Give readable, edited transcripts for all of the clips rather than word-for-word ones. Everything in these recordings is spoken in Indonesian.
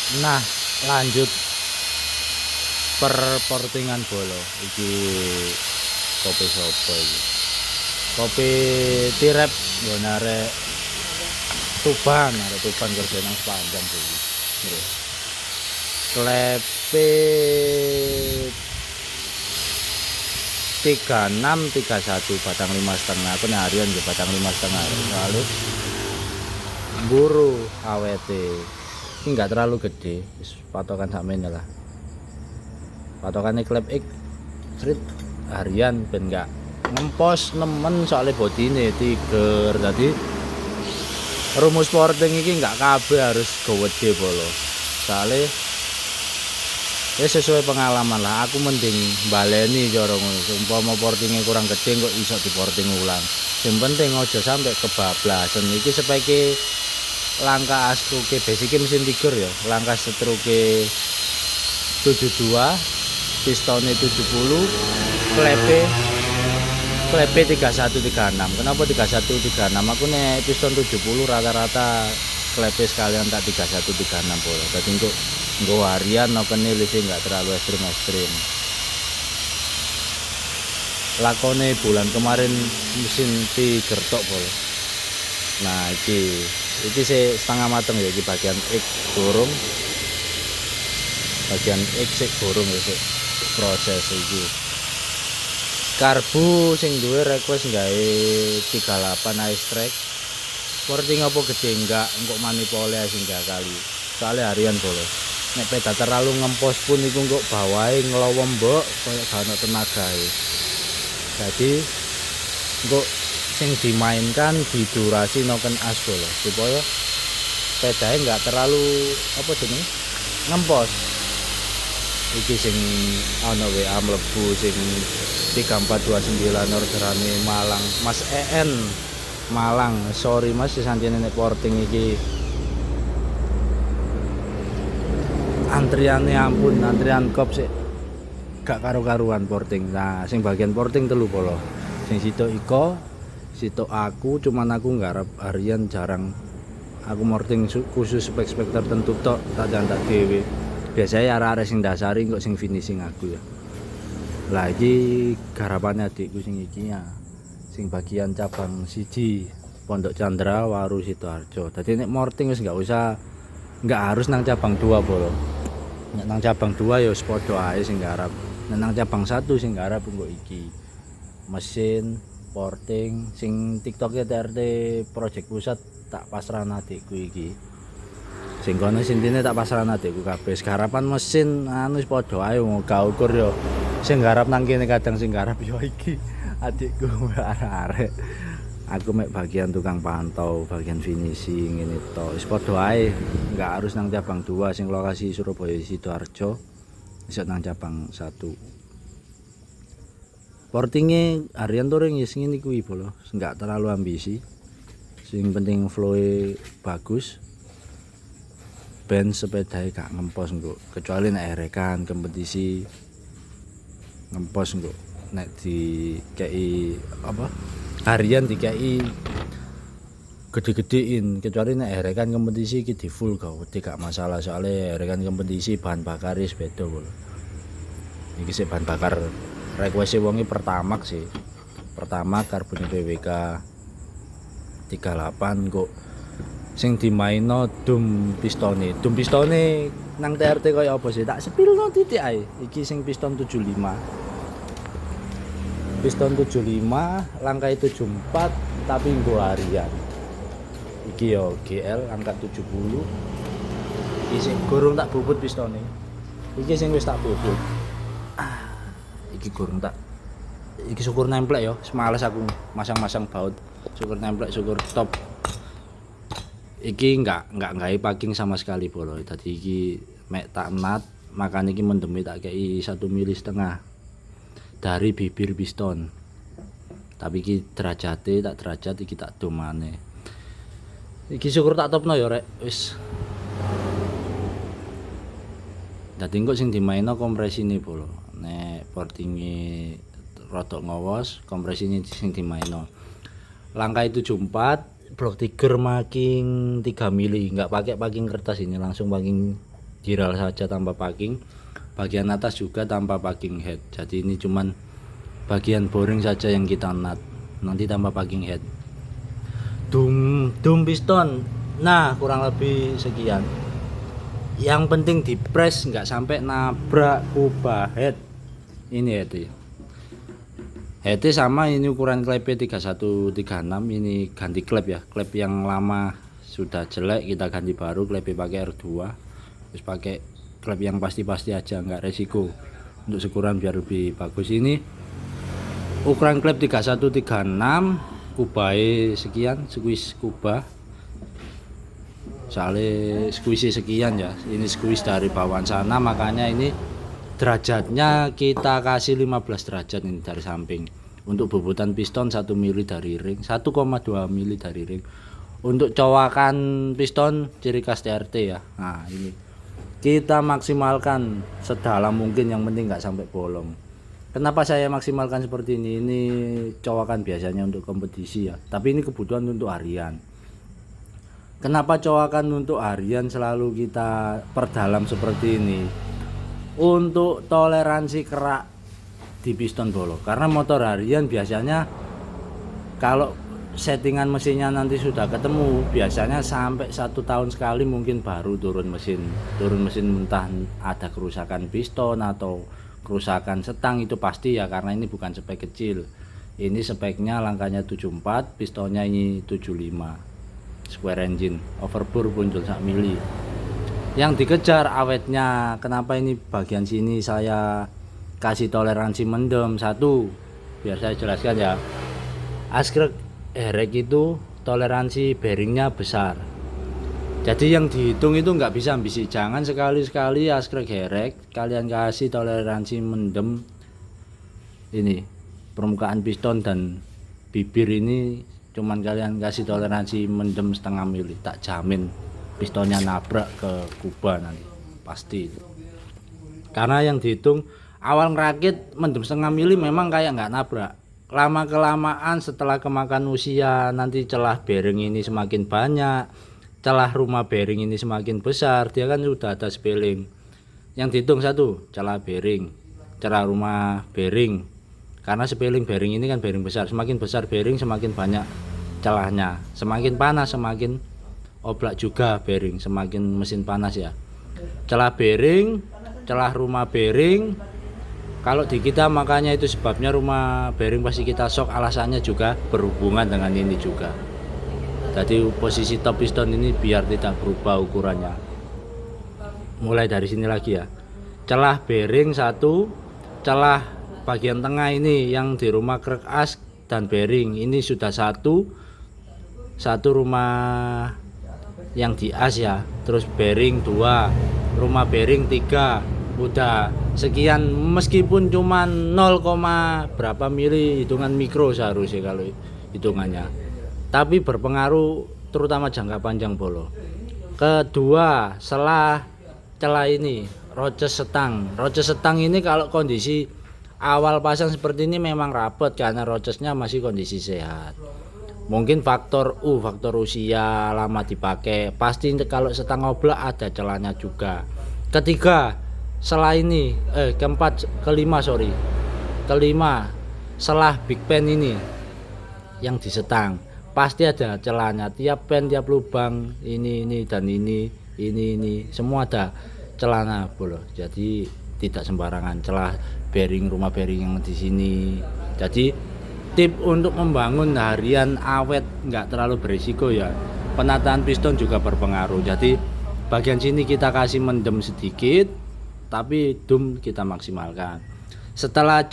Nah, lanjut perportingan bolo iki kopi sopo iki. Kopi tirep nggon arek Tuban kerja nang sepanjang iki. Terus klepe 3631 batang 5,5 aku nih harian ya batang 5,5 lalu buru awete ini enggak terlalu gede patokan sakmene lah patokannya klep X street harian ben enggak ngempos nemen soalnya bodine tiger tadi rumus sporting ini enggak kabeh harus gede bolo soalnya ya sesuai pengalaman lah aku mending baleni cara ngono umpama portingnya kurang gede kok iso diporting ulang yang penting aja sampai kebablasan iki sepeke langkah astruke basicnya mesin tiger ya langkah setruke 72 pistonnya 70 klepe 3136 kenapa 3136 aku nih piston 70 rata-rata klepe sekalian tak 3136 bolo jadi nggo harian no kenil sih nggak terlalu ekstrim lakone bulan kemarin mesin tiger tok bolo nah iki sih setengah mateng ya iki bagian X burung bagian X burung ya sih proses iki karbu sing duwe request gawe 38 ice track sporting apa gede enggak engkok manipole sing 3 kali soalnya harian bolo nek peda terlalu ngempos pun iku engkok bawahe ngelowom mbok koyo gak ono tenagae jadi engkok sing dimainkan di durasi noken as bolo supaya pedae enggak terlalu apa jenenge ngempos iki sing ana WA mlebu sing 3429 orderane Malang Mas EN Malang sorry Mas sanjane nek porting iki antriannya ampun antrian kop sih gak karu-karuan porting nah sing bagian porting telu polo sing sitok iko sitok aku cuman aku nggarap harian jarang aku porting khusus spek-spek tertentu tok tak jantak dhewe biasanya arek-arek sing dasari kok sing finishing aku ya lagi garapannya adikku sing iki ya sing bagian cabang siji Pondok Chandra Waru Sidoarjo dadi nek morting wis nggak harus nang cabang 2 bolo nek nang cabang 2 ya wis padha ae sing garap nek nang cabang 1 sing garap engko iki mesin porting sing TikTok-e TRT Project Pusat tak pasrahkan adikku iki sing kono sintine tak pasrahkan adikku kabeh garapan mesin anu wis padha ae gak ukur yo sing garap nang kene kadang sing garap yo iki adikku arek aku mek bagian tukang pantau bagian finishing ini to wis padha ae enggak harus nang cabang 2 sing lokasi Surabaya Sidoarjo iso nang cabang 1 portinge harian touring ya sing ngene kuwi bolo enggak terlalu ambisi sing penting flow-e bagus ben sepedae gak ngempos engko kecuali nek erekan kompetisi ngempos engko nek di kei apa harian dikai gede-gedein kecuali nek erekan kompetisi iki di full gak masalah soalnya erekan kompetisi bahan bakar wis beda bolo iki sih bahan bakar request wonge pertamax sih pertamax karbon PWK 38 kok sing dimaino dum pistone nang TRT kaya apa sih tak sepilno titik ae iki sing piston 75 langkai 74 tapi nggo harian iki yo GL angka 70 iki sing gorong tak bubut pistone iki sing wis tak bubut iki gorong tak iki syukur nemplek yo semales aku masang-masang baut syukur nemplek syukur top iki enggak gawe packing sama sekali bolo tadi iki mek tak nat makanya iki mendemi tak kei 1,5 mili dari bibir piston tapi iki derajate tak derajat iki tak domane iki syukur tak topno ya rek wis dadi engko sing dimaino kompresine bolo nek portinge rodok ngowos kompresine sing dimaino langkai 74 blok tiger making 3 mili enggak pakai packing kertas ini langsung packing giral saja tanpa packing, bagian atas juga tanpa packing head. Jadi ini cuman bagian boring saja yang kita nut, nanti tanpa packing head. Dum piston, nah kurang lebih sekian. Yang penting di press nggak sampai nabrak kubah head. Ini head sama, ini ukuran klep 3136, ini ganti klep ya, klep yang lama sudah jelek kita ganti baru, klep pakai R2, terus pakai klep yang pasti-pasti aja, nggak resiko untuk ukuran biar lebih bagus. Ini ukuran klep 3136, kubai sekian, squeeze kubah soalnya squeeze sekian ya, ini squeeze dari bawaan sana, makanya ini derajatnya kita kasih 15 derajat ini dari samping. Untuk bobotan piston 1 mili dari ring, 1,2 mili dari ring. Untuk cowakan piston ciri khas TRT ya. Nah ini kita maksimalkan sedalam mungkin, yang penting nggak sampai bolong. Kenapa saya maksimalkan seperti ini? Ini cowakan biasanya untuk kompetisi ya, tapi ini kebutuhan untuk harian. Kenapa cowakan untuk harian selalu kita perdalam seperti ini? Untuk toleransi kerak di piston bolong, karena motor harian biasanya kalau settingan mesinnya nanti sudah ketemu, biasanya sampai 1 tahun sekali mungkin baru turun mesin entah ada kerusakan piston atau kerusakan setang, itu pasti ya, karena ini bukan spek kecil, ini speknya langkahnya 74, pistonnya ini 75 square engine, overbore punjul 1 mili. Yang dikejar awetnya. Kenapa ini bagian sini saya kasih toleransi mendem? Satu, biar saya jelaskan ya, askrek herek itu toleransi bearingnya besar, jadi yang dihitung itu nggak bisa ambisi. Jangan sekali-sekali askrek herek kalian kasih toleransi mendem. Ini permukaan piston dan bibir ini cuman kalian kasih toleransi mendem 0,5 mili, tak jamin pistonnya nabrak ke kubah nanti pasti itu. Karena yang dihitung awal ngerakit mendem 0,5 mili memang kayak nggak nabrak, lama kelamaan setelah kemakan usia nanti celah bearing ini semakin banyak, celah rumah bearing ini semakin besar, dia kan sudah ada spelling. Yang dihitung satu, celah bearing, celah rumah bearing, karena spelling bearing ini kan bearing besar, semakin besar bearing semakin banyak celahnya, semakin panas semakin oblak juga bearing, semakin mesin panas ya. Celah bearing, celah rumah bearing, kalau di kita makanya itu sebabnya rumah bearing pasti kita shock, alasannya juga berhubungan dengan ini juga. Jadi posisi top piston ini biar tidak berubah ukurannya. Mulai dari sini lagi ya, celah bearing satu, celah bagian tengah ini yang di rumah krek as dan bearing ini sudah satu rumah yang di as ya, terus bearing 2, rumah bearing 3, udah sekian, meskipun cuma 0, berapa mili, hitungan mikro seharusnya kalau hitungannya, tapi berpengaruh terutama jangka panjang bolo. Kedua, celah ini roces setang ini kalau kondisi awal pasang seperti ini memang rapet karena rocesnya masih kondisi sehat. Mungkin faktor usia lama dipakai, pasti kalau setang oblak ada celahnya juga. Ketiga, kelima, selah big pen ini yang disetang pasti ada celahnya, tiap pen, tiap lubang, ini dan ini semua ada celahnya bolo. Jadi tidak sembarangan celah bearing, rumah bearing yang di sini. Jadi tip untuk membangun harian awet nggak terlalu berisiko ya, penataan piston juga berpengaruh. Jadi bagian sini kita kasih mendem sedikit, tapi dum kita maksimalkan. Setelah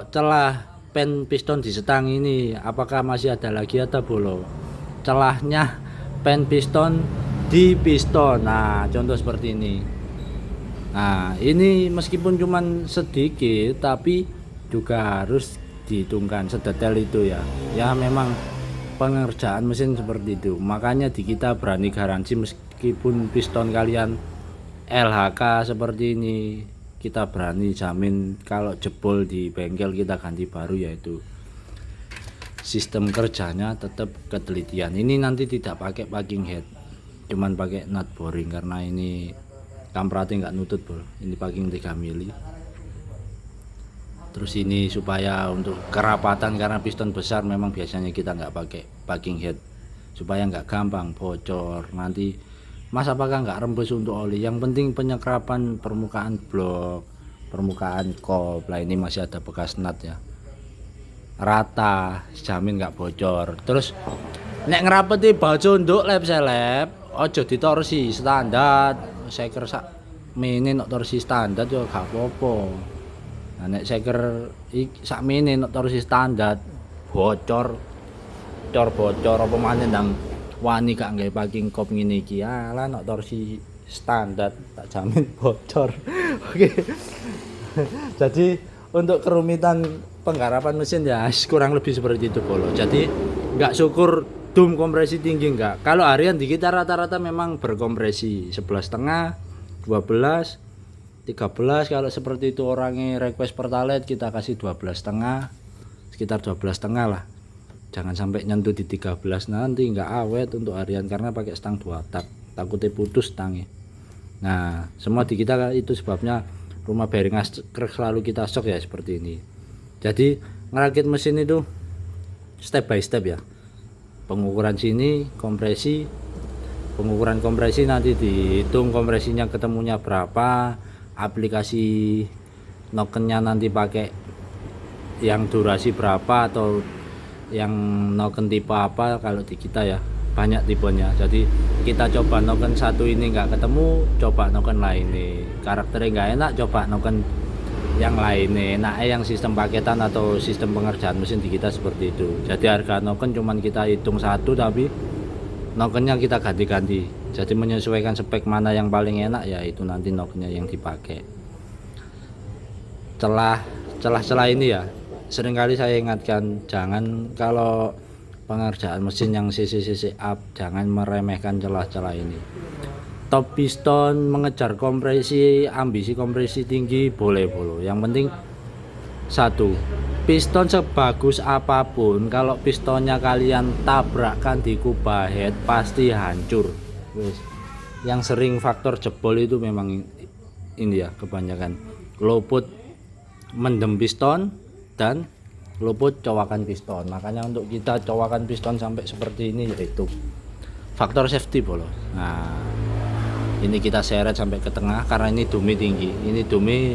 celah pen piston disetang ini, apakah masih ada lagi atau bolong? Celahnya pen piston di piston. Nah contoh seperti ini. Nah ini meskipun cuman sedikit tapi juga harus dihitungkan sedetail itu ya. Ya memang pengerjaan mesin seperti itu, makanya di kita berani garansi meskipun piston kalian LHK seperti ini, kita berani jamin kalau jebol di bengkel kita ganti baru, yaitu sistem kerjanya tetap ketelitian. Ini nanti tidak pakai packing head, cuman pakai nut boring karena ini kampratnya nggak nutut bro. Ini packing 3 mili. Terus ini supaya untuk kerapatan, karena piston besar memang biasanya kita nggak pakai packing head supaya nggak gampang bocor nanti. Mas apakah nggak rembes untuk oli? Yang penting penyekrapan permukaan blok, permukaan kop lah, ini masih ada bekas nut ya, rata, jamin nggak bocor. Terus nek ngerapeti baju nduk lep selep ojo ditorsi standar. Saya sak mene nok torsi standar yo gak apa-apa. Nah nek seker sak mene nok torsi standar bocor bocor apa maneh ndang wani gak nggawe packing kop ngene iki. Alah nok torsi standar tak jamin bocor. Oke. Jadi untuk kerumitan penggarapan mesin ya kurang lebih seperti itu bolo. Jadi nggak syukur dum kompresi tinggi enggak. Kalau harian di kita rata-rata memang berkompresi 11,5, 12, 13. Kalau seperti itu orangnya request pertalite kita kasih 12,5, sekitar 12,5 lah. Jangan sampai nyentuh di 13 nanti nggak awet untuk harian karena pakai stang 2 tak, takutnya putus stangnya. Nah semua di kita itu sebabnya rumah bearing krek selalu kita stok ya seperti ini. Jadi ngerakit mesin itu step by step ya. Pengukuran sini kompresi, pengukuran kompresi nanti dihitung kompresinya ketemunya berapa, aplikasi nokennya nanti pakai yang durasi berapa atau yang noken tipe apa. Kalau di kita ya banyak tipenya, jadi kita coba noken satu ini nggak ketemu, coba noken lain nih karakternya nggak enak, coba noken yang lainnya. Nah yang sistem paketan atau sistem pengerjaan mesin di kita seperti itu. Jadi harga noken cuman kita hitung satu, tapi nokennya kita ganti-ganti. Jadi menyesuaikan spek mana yang paling enak ya itu nanti nokennya yang dipakai. Celah ini ya seringkali saya ingatkan, jangan kalau pengerjaan mesin yang CC up jangan meremehkan celah-celah ini. Top piston mengejar kompresi, ambisi kompresi tinggi boleh. Yang penting satu, piston sebagus apapun kalau pistonnya kalian tabrakkan di kubah head pasti hancur. Yang sering faktor jebol itu memang ini ya, kebanyakan luput mendem piston dan luput cowakan piston. Makanya untuk kita cowakan piston sampai seperti ini yaitu faktor safety bolo. Nah ini kita seret sampai ke tengah karena ini dumi tinggi. Ini dumi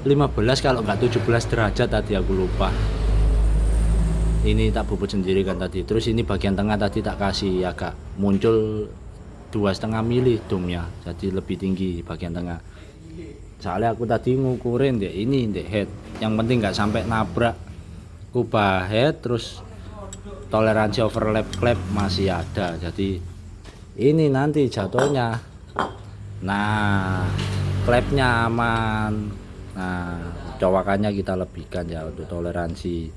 15 kalau nggak 17 derajat tadi, aku lupa. Ini tak bubut sendiri kan tadi. Terus ini bagian tengah tadi tak kasih agak muncul 2,5 mili dumnya, jadi lebih tinggi bagian tengah. Soalnya aku tadi ngukurin deh ini deh head, yang penting nggak sampai nabrak kubah head. Terus toleransi overlap klep masih ada, jadi ini nanti jatuhnya nah klepnya aman. Nah cowakannya kita lebihkan ya untuk toleransi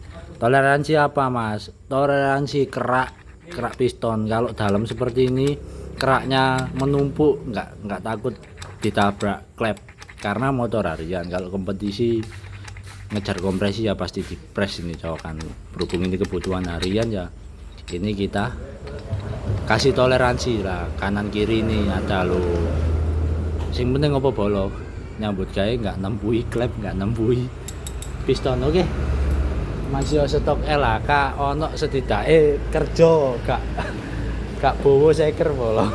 apa mas? Toleransi kerak piston. Kalau dalam seperti ini keraknya menumpuk, nggak takut ditabrak klep karena motor harian. Kalau kompetisi ngejar kompresi ya pasti dipres ini cowakan. Berhubung ini kebutuhan harian ya ini kita kasih toleransi lah. Kanan kiri ini ada lo, sing penting apa bolong nyambut gawe nggak nembui klep, nggak nembui piston. Oke, masih stok LHK ono setidaknya kerja gak bowo seker bolong.